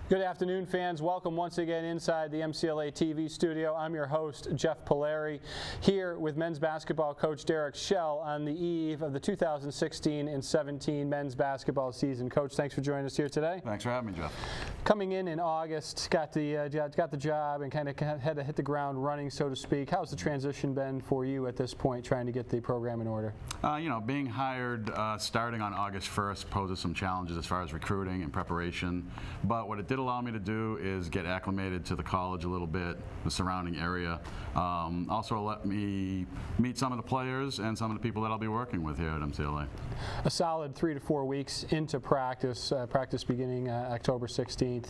Good afternoon, fans. Welcome once again inside the MCLA TV studio. I'm your host, Jeff Polari, here with men's basketball coach Derek Shell on the eve of the 2016 and 17 men's basketball season. Coach, thanks for joining us here today. Thanks for having me, Jeff. Coming in August, got the job and kind of had to hit the ground running, so to speak. How's the transition been for you at this point, trying to get the program in order? Being hired starting on August 1st poses some challenges as far as recruiting and preparation, but what it did allow me to do is get acclimated to the college a little bit, the surrounding area. Also let me meet some of the players and some of the people that I'll be working with here at MCLA. A solid 3 to 4 weeks into practice, practice beginning October 16th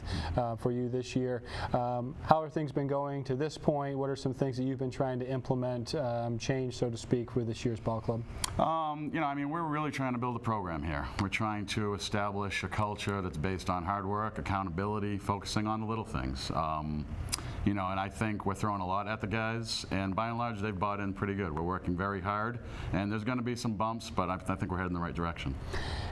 for you this year. How are things been going to this point? What are some things that you've been trying to implement, change, so to speak, with this year's ball club? We're really trying to build a program here. We're trying to establish a culture that's based on hard work, accountability, focusing on the little things. And I think we're throwing a lot at the guys, and by and large, they've bought in pretty good. We're working very hard, and there's going to be some bumps, but I think we're heading in the right direction.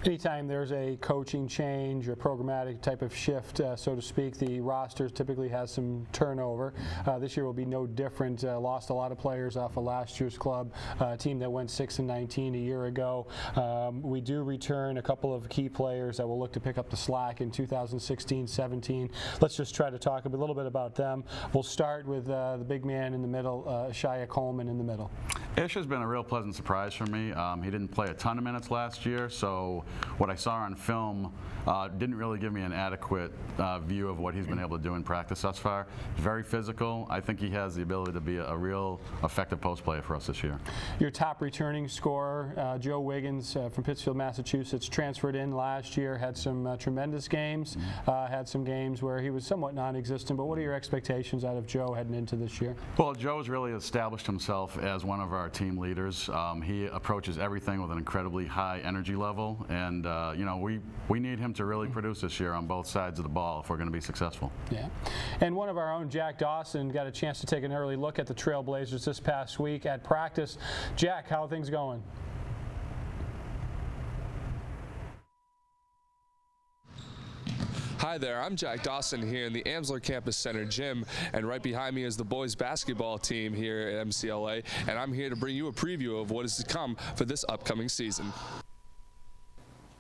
Anytime there's a coaching change or programmatic type of shift, so to speak, the roster typically has some turnover. This year will be no different. Lost a lot of players off of last year's club, a team that went 6-19 a year ago. We do return a couple of key players that will look to pick up the slack in 2016-17. Let's just try to talk a little bit about them. We'll start with the big man in the middle, Shia Coleman in the middle. Ish has been a real pleasant surprise for me. He didn't play a ton of minutes last year, so what I saw on film didn't really give me an adequate view of what he's been able to do in practice thus far. Very physical. I think he has the ability to be a real effective post player for us this year. Your top returning scorer, Joe Wiggins from Pittsfield, Massachusetts, transferred in last year, had some tremendous games, had some games where he was somewhat non-existent, but what are your expectations out of Joe heading into this year? Well, Joe's really established himself as one of our team leaders. He approaches everything with an incredibly high energy level, and we need him to really produce this year on both sides of the ball if we're going to be successful. Yeah, and one of our own, Jack Dawson, got a chance to take an early look at the Trailblazers this past week at practice. Jack, how are things going? Hi there, I'm Jack Dawson here in the Amsler Campus Center gym, and right behind me is the boys basketball team here at MCLA, and I'm here to bring you a preview of what is to come for this upcoming season.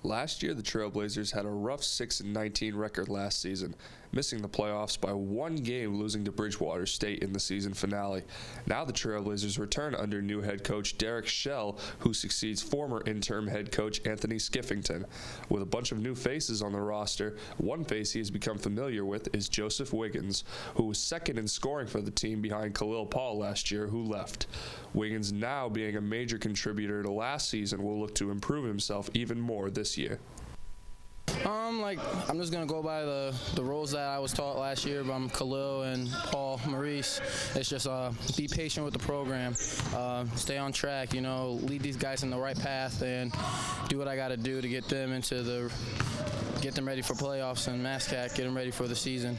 Last year, the Trailblazers had a rough 6-19 record last season, missing the playoffs by one game, losing to Bridgewater State in the season finale. Now the Trailblazers return under new head coach Derek Shell, who succeeds former interim head coach Anthony Skiffington. With a bunch of new faces on the roster, one face he has become familiar with is Joseph Wiggins, who was second in scoring for the team behind Khalil Paul last year, who left. Wiggins, now being a major contributor to last season, will look to improve himself even more this year. I'm just going to go by the roles that I was taught last year by Khalil and Paul Maurice. It's just be patient with the program, stay on track, lead these guys in the right path, and do what I got to do to get them ready for playoffs and MASCAC, get them ready for the season.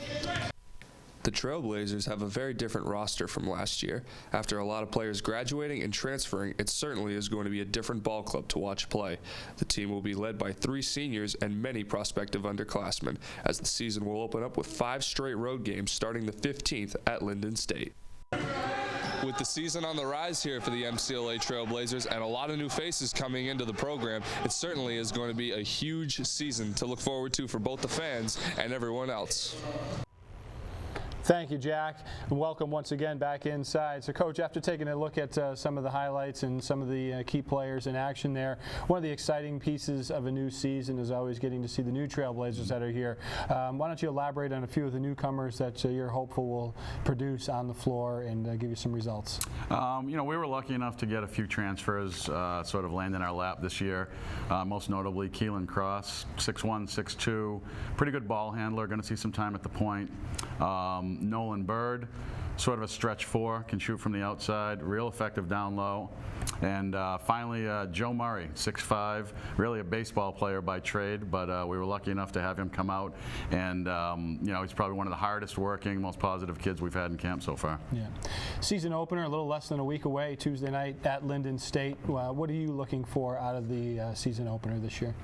The Trailblazers have a very different roster from last year. After a lot of players graduating and transferring, it certainly is going to be a different ball club to watch play. The team will be led by 3 seniors and many prospective underclassmen, as the season will open up with 5 straight road games starting the 15th at Linden State. With the season on the rise here for the MCLA Trailblazers and a lot of new faces coming into the program, it certainly is going to be a huge season to look forward to for both the fans and everyone else. Thank you, Jack, and welcome once again back inside. So, Coach, after taking a look at some of the highlights and some of the key players in action there, one of the exciting pieces of a new season is always getting to see the new Trailblazers that are here. Why don't you elaborate on a few of the newcomers that you're hopeful will produce on the floor and give you some results? We were lucky enough to get a few transfers sort of land in our lap this year, most notably Keelan Cross, 6'1", 6'2", pretty good ball handler, going to see some time at the point. Nolan Bird, sort of a stretch 4, can shoot from the outside, real effective down low. And finally, Joe Murray, 6'5", really a baseball player by trade, but we were lucky enough to have him come out. And, he's probably one of the hardest working, most positive kids we've had in camp so far. Yeah. Season opener, a little less than a week away, Tuesday night at Linden State. What are you looking for out of the season opener this year?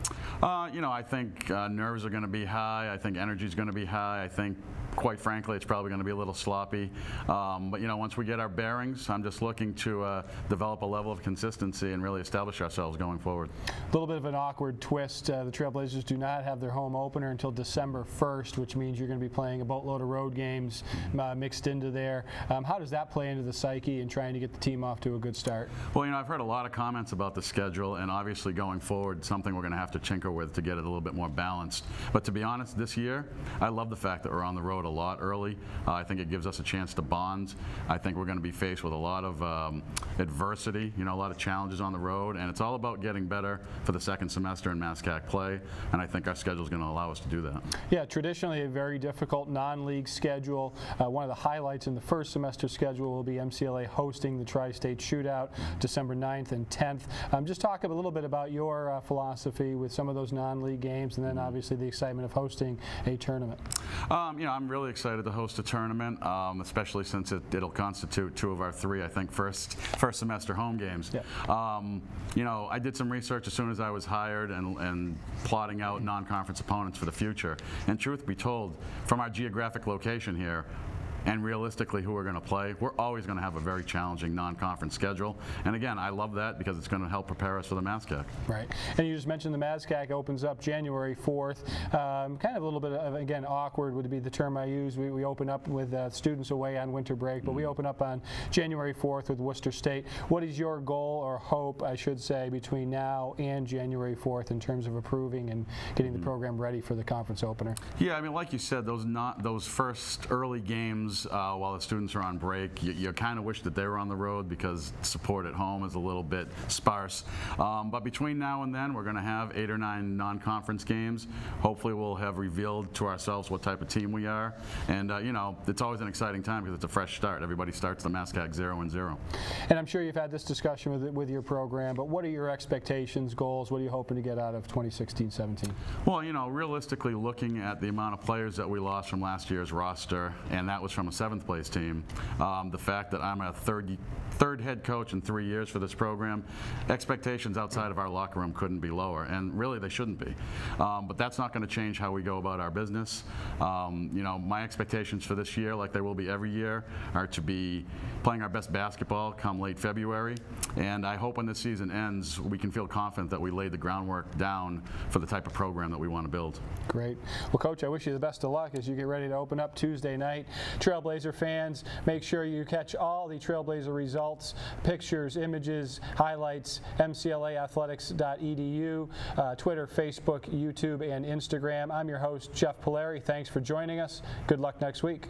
I think nerves are going to be high. I think energy is going to be high. I think, quite frankly, it's probably going to be a little sloppy. But once we get our bearings, I'm just looking to develop a level of consistency and really establish ourselves going forward. A little bit of an awkward twist. The Trailblazers do not have their home opener until December 1st, which means you're going to be playing a boatload of road games mixed into there. How does that play into the psyche and trying to get the team off to a good start? Well, I've heard a lot of comments about the schedule, and obviously going forward, something we're going to have to tinker with to get it a little bit more balanced. But to be honest, this year, I love the fact that we're on the road a lot early. I think it gives us a chance to bond. I think we're going to be faced with a lot of adversity, a lot of challenges on the road, and it's all about getting better for the second semester in MASCAC play, and I think our schedule is going to allow us to do that. Yeah, traditionally a very difficult non-league schedule. One of the highlights in the first semester schedule will be MCLA hosting the Tri-State Shootout December 9th and 10th. Just talk a little bit about your philosophy with some of those non-league games, and then obviously the excitement of hosting a tournament. I'm really excited to host a tournament, especially since it'll constitute 2 of our 3, I think, first semester home games. Yeah. I did some research as soon as I was hired and plotting out non-conference opponents for the future. And truth be told, from our geographic location here, and realistically who we're going to play, we're always going to have a very challenging non-conference schedule. And again, I love that because it's going to help prepare us for the MASCAC. Right. And you just mentioned the MASCAC opens up January 4th. Kind of a little bit of, again, awkward would be the term I use. We open up with students away on winter break, but we open up on January 4th with Worcester State. What is your goal or hope, I should say, between now and January 4th in terms of approving and getting the program ready for the conference opener? Yeah, like you said, those first early games while the students are on break, you kind of wish that they were on the road because support at home is a little bit sparse. But between now and then, we're going to have 8 or 9 non-conference games. Hopefully we'll have revealed to ourselves what type of team we are. And, it's always an exciting time because it's a fresh start. Everybody starts the MASCAC 0-0. And I'm sure you've had this discussion with your program, but what are your expectations, goals? What are you hoping to get out of 2016-17? Well, realistically, looking at the amount of players that we lost from last year's roster, and that was from a 7th place team, the fact that I'm a third head coach in 3 years for this program, expectations outside of our locker room couldn't be lower, and really they shouldn't be. But that's not going to change how we go about our business. My expectations for this year, like they will be every year, are to be playing our best basketball come late February, and I hope when this season ends we can feel confident that we laid the groundwork down for the type of program that we want to build. Great. Well, Coach, I wish you the best of luck as you get ready to open up Tuesday night. Trailblazer fans, make sure you catch all the Trailblazer results, pictures, images, highlights, mclaathletics.edu, Twitter, Facebook, YouTube, and Instagram. I'm your host, Jeff Polari. Thanks for joining us. Good luck next week.